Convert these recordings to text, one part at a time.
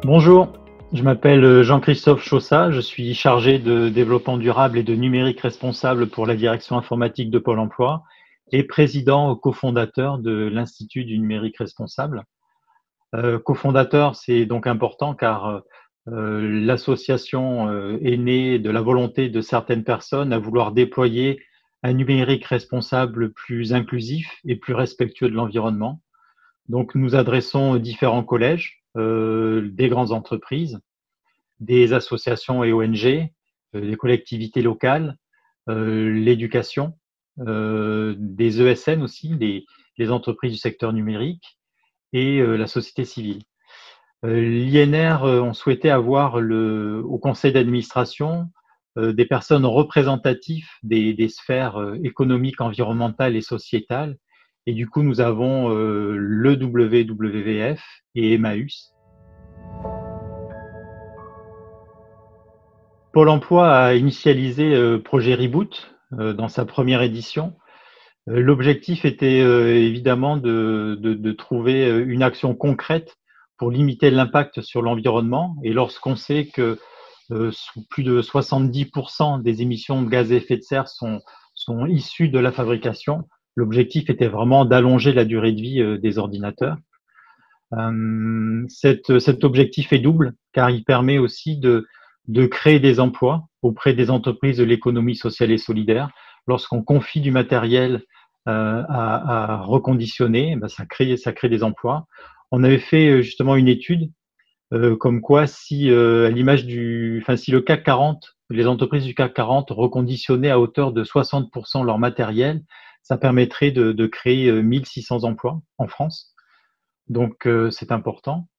Bonjour, je m'appelle Jean-Christophe Chaussat, je suis chargé de développement durable et de numérique responsable pour la direction informatique de Pôle emploi et président cofondateur de l'Institut du numérique responsable. Cofondateur, c'est donc important car l'association est née de la volonté de certaines personnes à vouloir déployer un numérique responsable plus inclusif et plus respectueux de l'environnement. Donc, nous adressons différents collèges, des grandes entreprises, des associations et ONG, des collectivités locales, l'éducation, des ESN aussi, les entreprises du secteur numérique et la société civile. L'INR, on souhaitait avoir au conseil d'administration des personnes représentatives des sphères économiques, environnementales et sociétales. Et du coup, nous avons le WWF et Emmaüs. Pôle emploi a initialisé Projet Reboot dans sa première édition. L'objectif était évidemment de trouver une action concrète pour limiter l'impact sur l'environnement. Et lorsqu'on sait que plus de 70% des émissions de gaz à effet de serre sont issues de la fabrication, l'objectif était vraiment d'allonger la durée de vie des ordinateurs. Cet objectif est double car il permet aussi de créer des emplois auprès des entreprises de l'économie sociale et solidaire. Lorsqu'on confie du matériel à reconditionner, ben ça crée des emplois. On avait fait justement une étude comme quoi si à l'image si le CAC 40, les entreprises du CAC 40 reconditionnaient à hauteur de 60% leur matériel, ça permettrait de créer 1600 emplois en France. Donc c'est important.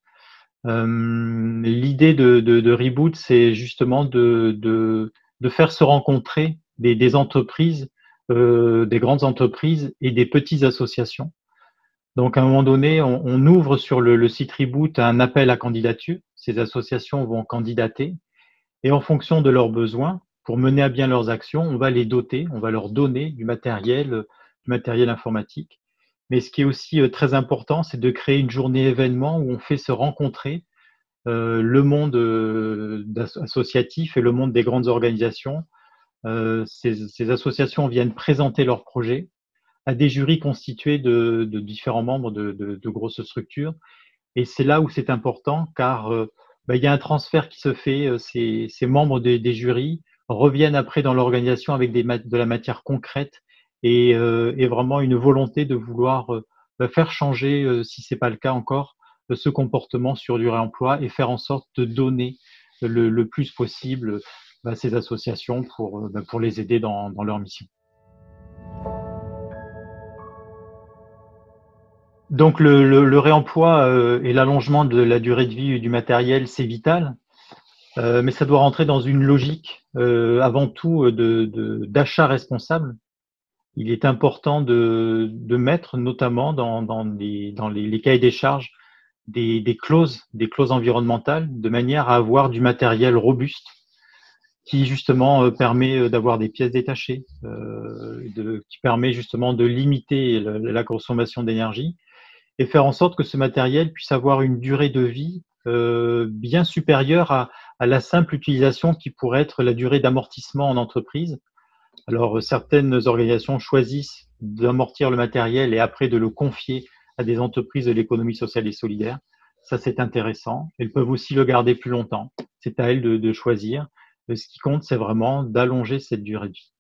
L'idée de Reboot, c'est justement de faire se rencontrer des entreprises, des grandes entreprises et des petites associations. Donc, à un moment donné, on ouvre sur le site Reboot un appel à candidature. Ces associations vont candidater et en fonction de leurs besoins, pour mener à bien leurs actions, on va les doter, on va leur donner du matériel informatique. Mais ce qui est aussi très important, c'est de créer une journée événement où on fait se rencontrer le monde associatif et le monde des grandes organisations. Ces associations viennent présenter leurs projets à des jurys constitués de différents membres de grosses structures. Et c'est là où c'est important car il y a un transfert qui se fait. Ces membres des jurys reviennent après dans l'organisation avec de la matière concrète et vraiment une volonté de vouloir faire changer, si c'est pas le cas encore, ce comportement sur du réemploi et faire en sorte de donner le plus possible à ces associations pour les aider dans leur mission. Donc le réemploi et l'allongement de la durée de vie du matériel, c'est vital, mais ça doit rentrer dans une logique avant tout d'achat responsable. Il est important de mettre notamment dans les cahiers des charges des clauses environnementales, de manière à avoir du matériel robuste qui justement permet d'avoir des pièces détachées, qui permet justement de limiter la consommation d'énergie et faire en sorte que ce matériel puisse avoir une durée de vie bien supérieure à la simple utilisation qui pourrait être la durée d'amortissement en entreprise. Alors, certaines organisations choisissent d'amortir le matériel et après de le confier à des entreprises de l'économie sociale et solidaire. Ça, c'est intéressant. Elles peuvent aussi le garder plus longtemps. C'est à elles de choisir. Ce qui compte, c'est vraiment d'allonger cette durée de vie.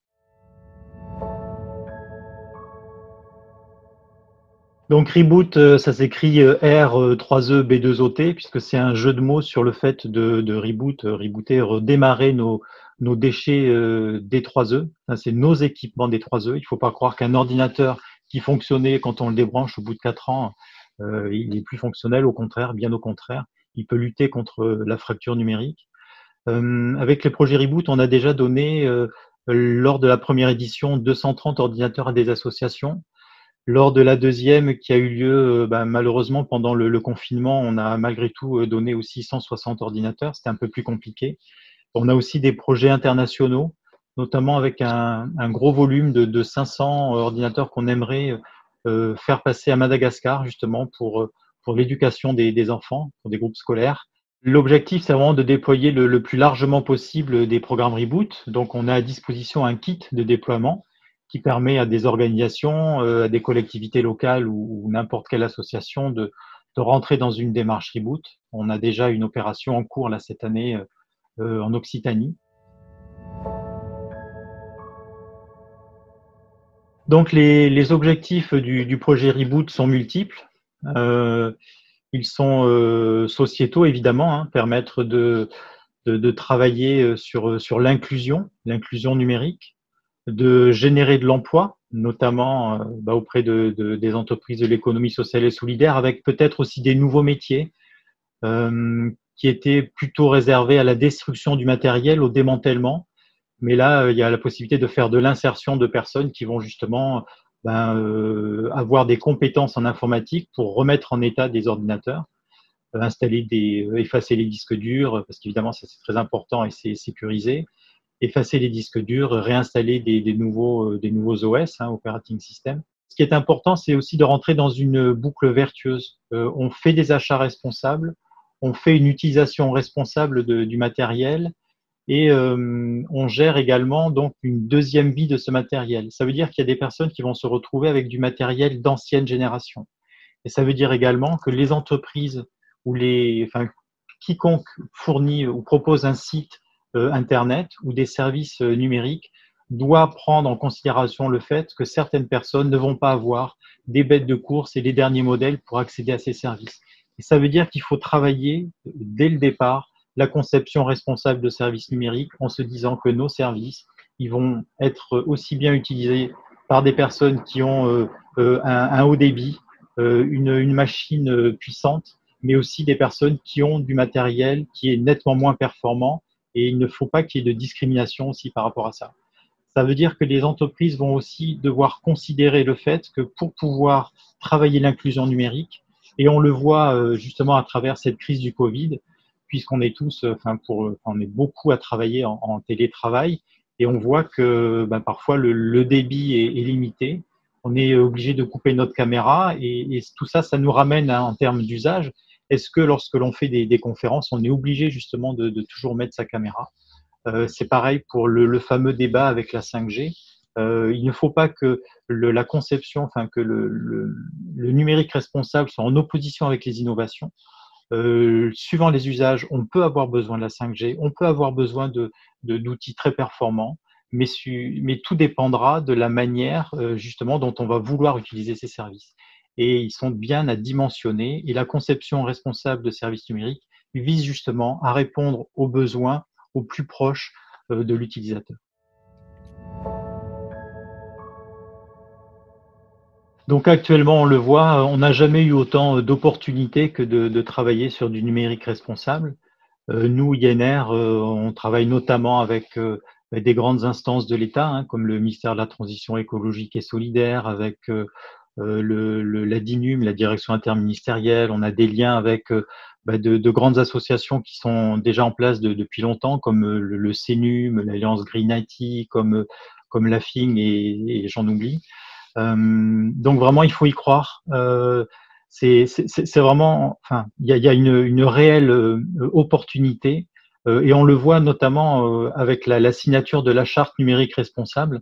Donc Reboot, ça s'écrit R3EB2OT, puisque c'est un jeu de mots sur le fait de reboot, rebooter, redémarrer nos déchets D3E. C'est nos équipements D3E. Il ne faut pas croire qu'un ordinateur qui fonctionnait quand on le débranche au bout de 4 ans, il est plus fonctionnel. Au contraire, bien au contraire, il peut lutter contre la fracture numérique. Avec les projets Reboot, on a déjà donné, lors de la première édition, 230 ordinateurs à des associations. Lors de la deuxième qui a eu lieu, malheureusement, pendant le confinement, on a malgré tout donné aussi 160 ordinateurs. C'était un peu plus compliqué. On a aussi des projets internationaux, notamment avec un gros volume de 500 ordinateurs qu'on aimerait faire passer à Madagascar, justement, pour l'éducation des enfants, pour des groupes scolaires. L'objectif, c'est vraiment de déployer le plus largement possible des programmes Reboot. Donc, on a à disposition un kit de déploiement qui permet à des organisations, à des collectivités locales ou n'importe quelle association de rentrer dans une démarche Reboot. On a déjà une opération en cours là cette année en Occitanie. Donc, les objectifs du projet Reboot sont multiples. Euh, Ils sont sociétaux, évidemment, hein, permettre de travailler sur l'inclusion numérique, de générer de l'emploi, notamment auprès des entreprises de l'économie sociale et solidaire, avec peut-être aussi des nouveaux métiers qui étaient plutôt réservés à la destruction du matériel, au démantèlement. Mais là, il y a la possibilité de faire de l'insertion de personnes qui vont justement avoir des compétences en informatique pour remettre en état des ordinateurs, effacer les disques durs, parce qu'évidemment, ça c'est très important et c'est sécurisé, effacer les disques durs, réinstaller des nouveaux OS, hein, Operating System. Ce qui est important, c'est aussi de rentrer dans une boucle vertueuse. On fait des achats responsables, on fait une utilisation responsable du matériel et on gère également donc une deuxième vie de ce matériel. Ça veut dire qu'il y a des personnes qui vont se retrouver avec du matériel d'ancienne génération. Et ça veut dire également que les entreprises ou quiconque fournit ou propose un site Internet ou des services numériques doit prendre en considération le fait que certaines personnes ne vont pas avoir des bêtes de course et les derniers modèles pour accéder à ces services. Et ça veut dire qu'il faut travailler dès le départ la conception responsable de services numériques en se disant que nos services, ils vont être aussi bien utilisés par des personnes qui ont un haut débit, une machine puissante, mais aussi des personnes qui ont du matériel qui est nettement moins performant et il ne faut pas qu'il y ait de discrimination aussi par rapport à ça. Ça veut dire que les entreprises vont aussi devoir considérer le fait que pour pouvoir travailler l'inclusion numérique, et on le voit justement à travers cette crise du Covid, puisqu'on est tous, on est beaucoup à travailler en télétravail, et on voit que parfois le débit est limité. On est obligé de couper notre caméra, et tout ça, ça nous ramène en termes d'usage. Est-ce que lorsque l'on fait des conférences, on est obligé justement de toujours mettre sa caméra? C'est pareil pour le fameux débat avec la 5G. Il ne faut pas que la conception, enfin que le numérique responsable soit en opposition avec les innovations. Suivant les usages, on peut avoir besoin de la 5G, on peut avoir besoin d'outils très performants, mais tout dépendra de la manière justement dont on va vouloir utiliser ces services. Et ils sont bien à dimensionner. Et la conception responsable de services numériques vise justement à répondre aux besoins au plus proche de l'utilisateur. Donc actuellement, on le voit, on n'a jamais eu autant d'opportunités que de travailler sur du numérique responsable. Nous, INR, on travaille notamment avec des grandes instances de l'État, hein, comme le ministère de la Transition écologique et solidaire, avec la DINUM, la direction interministérielle. On a des liens avec de grandes associations qui sont déjà en place depuis longtemps, comme le CNUM, l'Alliance Green IT, comme l'AFIN et j'en oublie. Donc vraiment, il faut y croire. C'est vraiment, enfin, il y a une réelle opportunité et on le voit notamment avec la signature de la charte numérique responsable.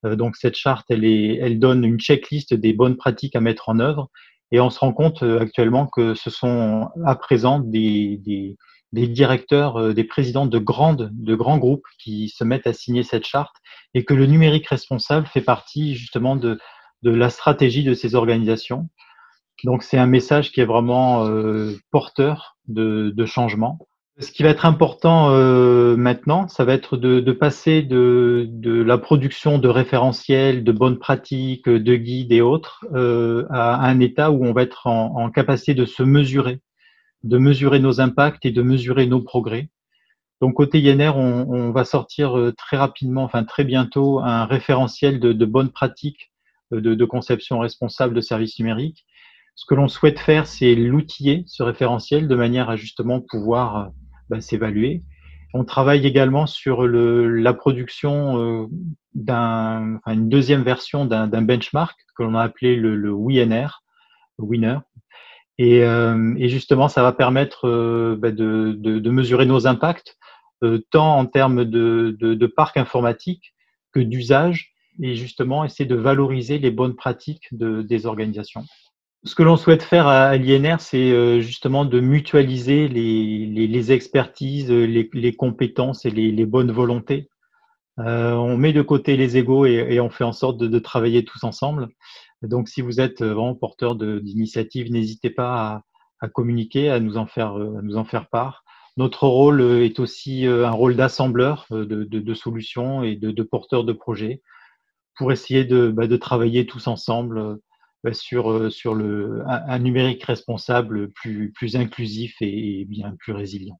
Donc cette charte, elle donne une checklist des bonnes pratiques à mettre en œuvre et on se rend compte actuellement que ce sont à présent des directeurs, des présidents de grands groupes qui se mettent à signer cette charte et que le numérique responsable fait partie justement de la stratégie de ces organisations. Donc c'est un message qui est vraiment porteur de changement. Ce qui va être important maintenant, ça va être de passer de la production de référentiels, de bonnes pratiques, de guides et autres à un état où on va être en capacité de mesurer nos impacts et de mesurer nos progrès. Donc côté INR, on va sortir très rapidement, enfin très bientôt, un référentiel de bonnes pratiques de conception responsable de services numériques. Ce que l'on souhaite faire, c'est l'outiller, ce référentiel, de manière à justement pouvoir s'évaluer. On travaille également sur la production une deuxième version d'un benchmark que l'on a appelé le WINR, Winner, Et justement, ça va permettre de mesurer nos impacts, tant en termes de parc informatique que d'usage, et justement essayer de valoriser les bonnes pratiques des organisations. Ce que l'on souhaite faire à l'INR, c'est justement de mutualiser les expertises, les compétences et les bonnes volontés. On met de côté les égos et on fait en sorte de travailler tous ensemble. Donc, si vous êtes vraiment porteur d'initiatives, n'hésitez pas à communiquer, à nous en faire part. Notre rôle est aussi un rôle d'assembleur de solutions et de porteur de projets pour essayer de travailler tous ensemble sur un numérique responsable plus inclusif et bien plus résilient.